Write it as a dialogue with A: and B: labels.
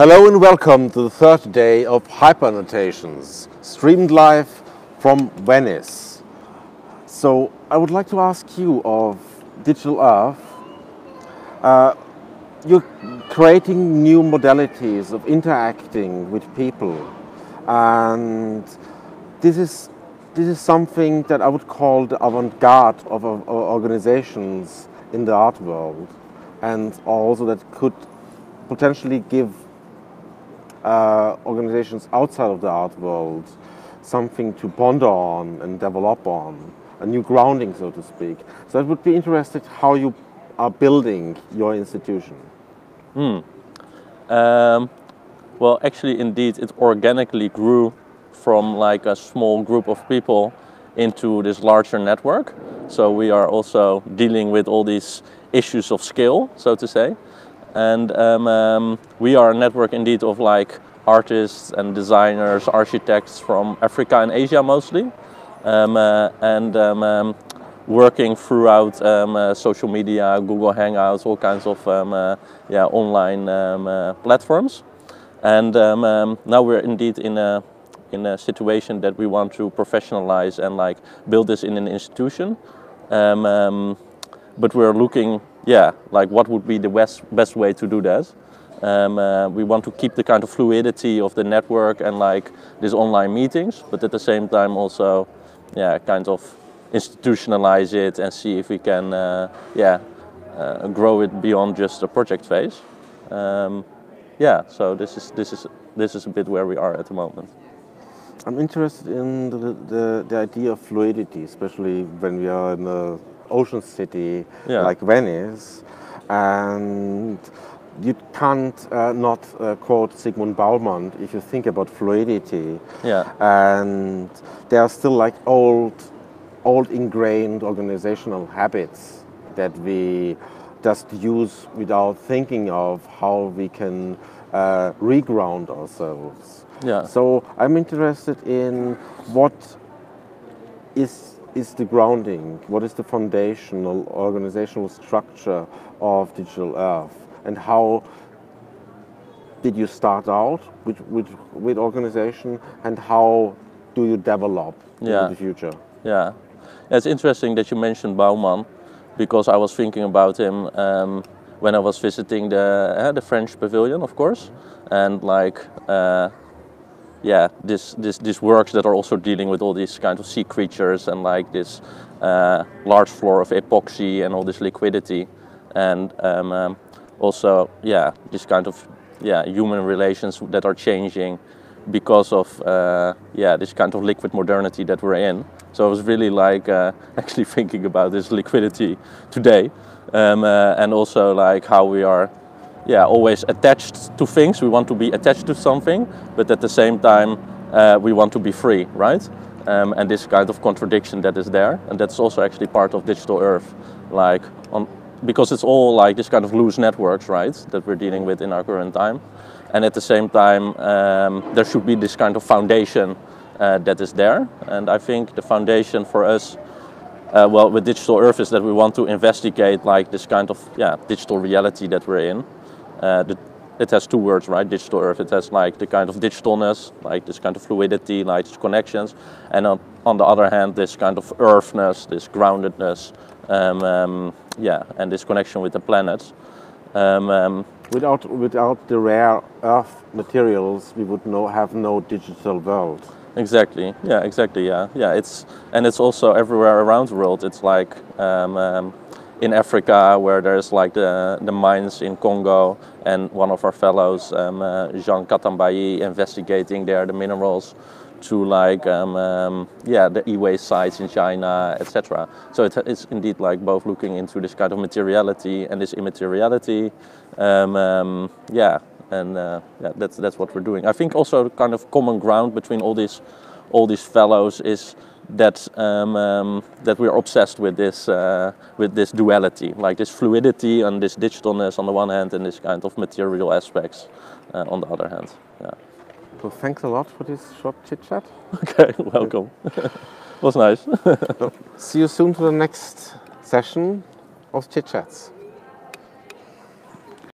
A: Hello and welcome to the third day of Hyper Annotations, streamed live from Venice. So I would like to ask you of Digital Earth, you're creating new modalities of interacting with people, and this is something that I would call the avant-garde of organizations in the art world, and also that could potentially give organizations outside of the art world something to ponder on and develop on, a new grounding, so to speak. So I would be interested how you are building your institution.
B: Well, actually, indeed, it organically grew from like a small group of people into this larger network. So we are also dealing with all these issues of scale, so to say. And we are a network indeed of like artists and designers, architects from Africa and Asia mostly, working throughout social media, Google Hangouts, all kinds of online platforms. And now we're indeed in a situation that we want to professionalize and like build this in an institution. But we're looking, like what would be the best way to do that. We want to keep the kind of fluidity of the network and like these online meetings, but at the same time also, kind of institutionalize it and see if we can, grow it beyond just a project phase. So this is a bit where we are at the moment.
A: I'm interested in the idea of fluidity, especially when we are in a ocean city like Venice, and you can't not quote Zygmunt Bauman if you think about fluidity. And there are still like old ingrained organizational habits that we just use without thinking of how we can reground ourselves. So I'm interested in what is the grounding, what is the foundational organizational structure of Digital Earth, and how did you start out with organization, and how do you develop in the future?
B: It's interesting that you mentioned Bauman, because I was thinking about him when I was visiting the French pavilion, of course, and like these works that are also dealing with all these kind of sea creatures and like this large floor of epoxy and all this liquidity, and also this kind of human relations that are changing because of this kind of liquid modernity that we're in. So I was really like actually thinking about this liquidity today, and also like how we are always attached to things. We want to be attached to something, but at the same time we want to be free, right? And this kind of contradiction that is there, and that's also actually part of Digital Earth, like because it's all like this kind of loose networks, right, that we're dealing with in our current time. And at the same time there should be this kind of foundation that is there. And I think the foundation for us with Digital Earth is that we want to investigate like this kind of digital reality that we're in. It has two words, right? Digital Earth. It has like the kind of digitalness, like this kind of fluidity, like these connections, and on the other hand, this kind of earthness, this groundedness, and this connection with the planets.
A: Without the rare earth materials, we would have no digital world.
B: Exactly. It's also everywhere around the world. It's like in Africa, where there's like the mines in Congo, and one of our fellows, Jean Katambayi, investigating there the minerals to like the e-waste sites in China, etc. So it's indeed like both looking into this kind of materiality and this immateriality, that's what we're doing. I think also the kind of common ground between all these fellows is that that we're obsessed with this duality, like this fluidity and this digitalness on the one hand, and this kind of material aspects on the other hand.
A: So thanks a lot for this short chit chat.
B: Okay, welcome. It was nice.
A: So, see you soon to the next session of chit chats.